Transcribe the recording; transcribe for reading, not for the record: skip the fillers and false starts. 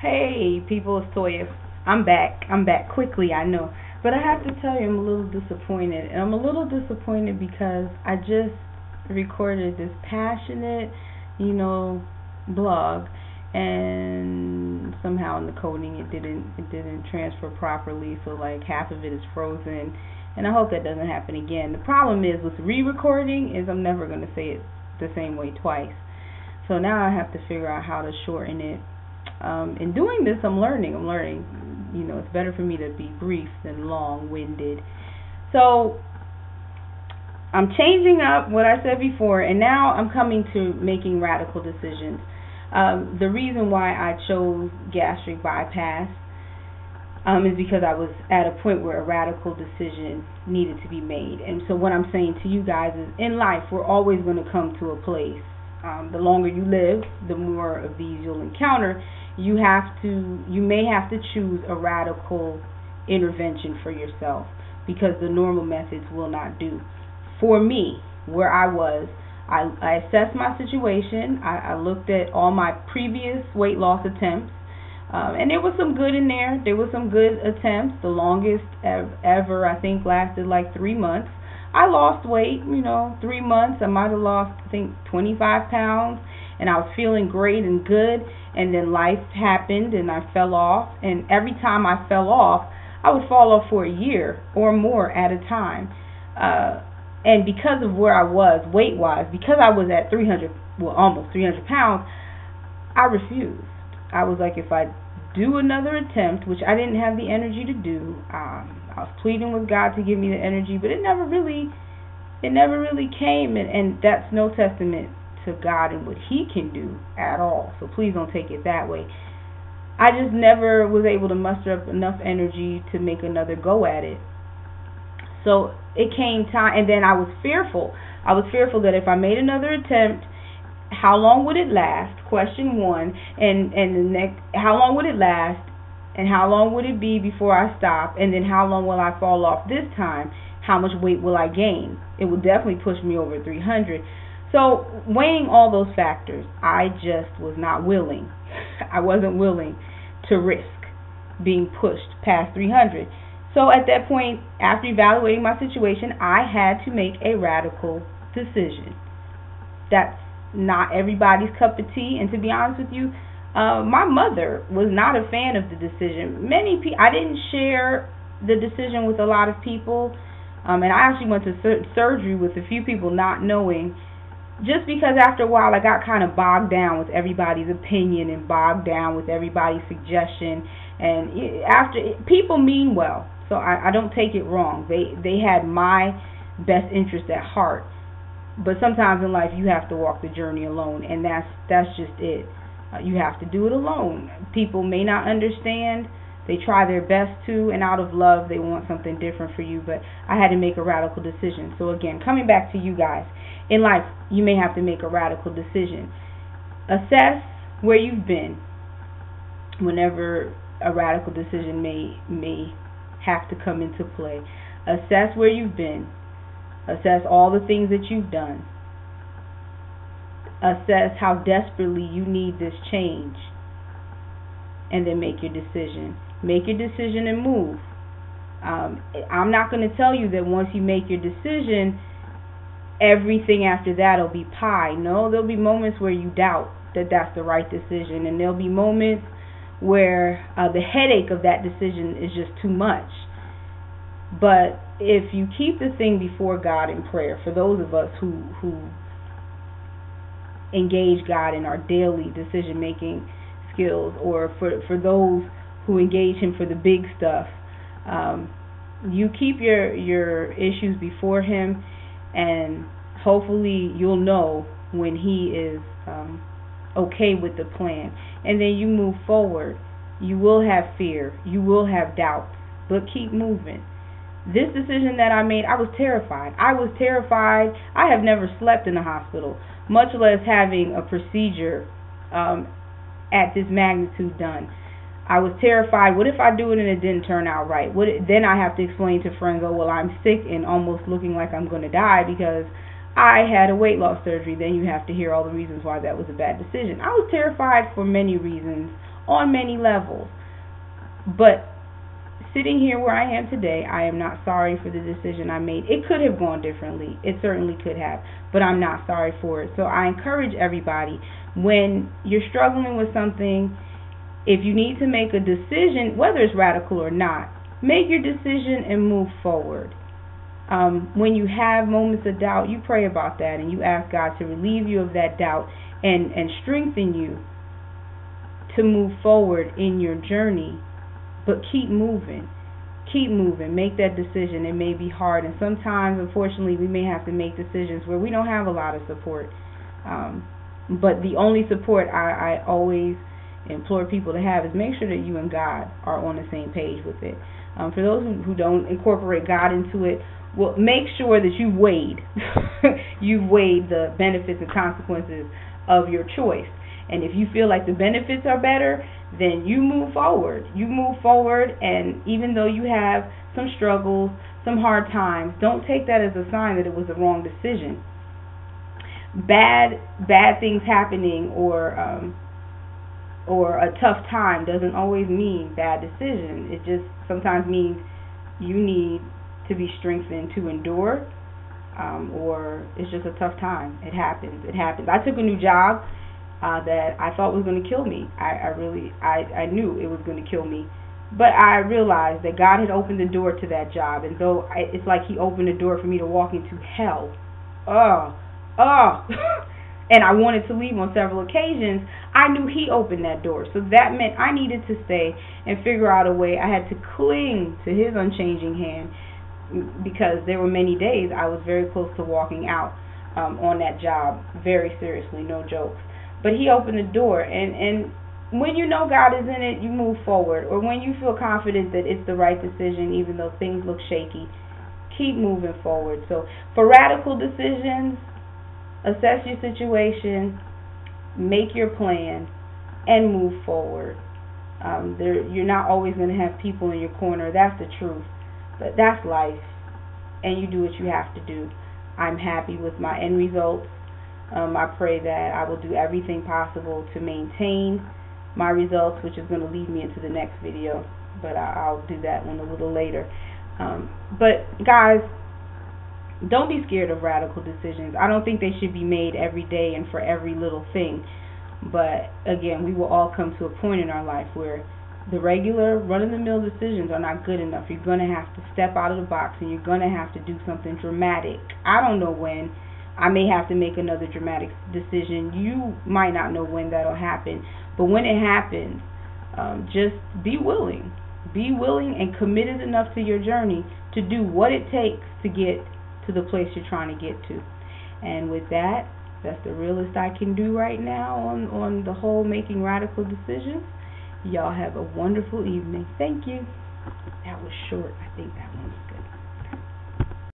Hey, people, it's Toya. I'm back. I'm back quickly, I know. But I have to tell you, I'm a little disappointed. And I'm a little disappointed because I just recorded this passionate, blog, and somehow in the coding it didn't transfer properly, so like half of it is frozen. And I hope that doesn't happen again. The problem is with re-recording is I'm never going to say it the same way twice. So now I have to figure out how to shorten it. In doing this, I'm learning. It's better for me to be brief than long-winded. So I'm changing up what I said before, and now I'm coming to making radical decisions. The reason why I chose gastric bypass is because I was at a point where a radical decision needed to be made. And so what I'm saying to you guys is, in life, we're always going to come to a place. The longer you live, the more of these you'll encounter. You may have to choose a radical intervention for yourself because the normal methods will not do. For me, where I was, I assessed my situation. I looked at all my previous weight loss attempts, and there was some good in there. There were some good attempts. The longest ever, I think, lasted like 3 months. I lost weight, 3 months. I might have lost, I think, 25 pounds, and I was feeling great and good, and then life happened, and I fell off, and every time I fell off, I would fall off for a year or more at a time, and because of where I was weight-wise, because I was at almost 300 pounds, I refused. I was like, if I do another attempt, which I didn't have the energy to do, I was pleading with God to give me the energy, but it never really came, and that's no testament to God and what He can do at all. So please don't take it that way. I just never was able to muster up enough energy to make another go at it. So it came time, and then I was fearful. I was fearful that if I made another attempt, how long would it last? Question one, and the next, how long would it last? And how long would it be before I stop? And then how long will I fall off this time? How much weight will I gain? It will definitely push me over 300. So weighing all those factors, I just was not willing. I wasn't willing to risk being pushed past 300. So at that point, after evaluating my situation, I had to make a radical decision. That's not everybody's cup of tea, and to be honest with you, my mother was not a fan of the decision. I didn't share the decision with a lot of people, and I actually went to surgery with a few people not knowing, just because after a while I got kind of bogged down with everybody's opinion and bogged down with everybody's suggestion. And people mean well, so I don't take it wrong. They had my best interest at heart, but sometimes in life you have to walk the journey alone, and that's just it. You have to do it alone. People may not understand. They try their best to, and out of love, they want something different for you. But I had to make a radical decision. So again, coming back to you guys, in life, you may have to make a radical decision. Assess where you've been whenever a radical decision may have to come into play. Assess where you've been. Assess all the things that you've done. Assess how desperately you need this change, and then make your decision. Make your decision and move. I'm not going to tell you that once you make your decision, everything after that will be pie. No, there'll be moments where you doubt that that's the right decision, and there'll be moments where the headache of that decision is just too much. But if you keep the thing before God in prayer, for those of us who engage God in our daily decision-making skills, or for those who engage Him for the big stuff, you keep your issues before Him, and hopefully you'll know when He is okay with the plan, and then you move forward. You will have fear, you will have doubts, but keep moving. This decision that I made, I was terrified. I have never slept in a hospital, much less having a procedure at this magnitude done. I was terrified. What if I do it and it didn't turn out right? Then I have to explain to friends, oh, well, I'm sick and almost looking like I'm going to die because I had a weight loss surgery. Then you have to hear all the reasons why that was a bad decision. I was terrified for many reasons, on many levels. But sitting here where I am today, I am not sorry for the decision I made. It could have gone differently. It certainly could have, but I'm not sorry for it. So I encourage everybody, when you're struggling with something, if you need to make a decision, whether it's radical or not, make your decision and move forward. When you have moments of doubt, you pray about that and you ask God to relieve you of that doubt and strengthen you to move forward in your journey. But keep moving. Keep moving. Make that decision. It may be hard, and sometimes, unfortunately, we may have to make decisions where we don't have a lot of support. But the only support I always implore people to have is make sure that you and God are on the same page with it. For those who don't incorporate God into it, well, make sure that you've weighed the benefits and consequences of your choice. And if you feel like the benefits are better, then you move forward. You move forward, and even though you have some struggles, some hard times, don't take that as a sign that it was the wrong decision. Bad things happening or a tough time doesn't always mean bad decision. It just sometimes means you need to be strengthened to endure, or it's just a tough time. It happens. I took a new job that I thought was going to kill me. I knew it was going to kill me. But I realized that God had opened the door to that job. And though it's like He opened the door for me to walk into hell. And I wanted to leave on several occasions, I knew He opened that door. So that meant I needed to stay and figure out a way. I had to cling to His unchanging hand, because there were many days I was very close to walking out on that job, very seriously, no jokes. But He opened the door, and when you know God is in it, you move forward. Or when you feel confident that it's the right decision, even though things look shaky, keep moving forward. So for radical decisions, assess your situation, make your plan, and move forward. You're not always going to have people in your corner. That's the truth. But that's life, and you do what you have to do. I'm happy with my end results. I pray that I will do everything possible to maintain my results, which is going to lead me into the next video, but I'll do that one a little later. But guys, don't be scared of radical decisions. I don't think they should be made every day and for every little thing. But again, we will all come to a point in our life where the regular run-of-the-mill decisions are not good enough. You're going to have to step out of the box, and you're going to have to do something dramatic. I don't know when. I may have to make another dramatic decision. You might not know when that'll happen. But when it happens, just be willing. Be willing and committed enough to your journey to do what it takes to get to the place you're trying to get to. And with that, that's the realest I can do right now on the whole making radical decisions. Y'all have a wonderful evening. Thank you. That was short. I think that one was good.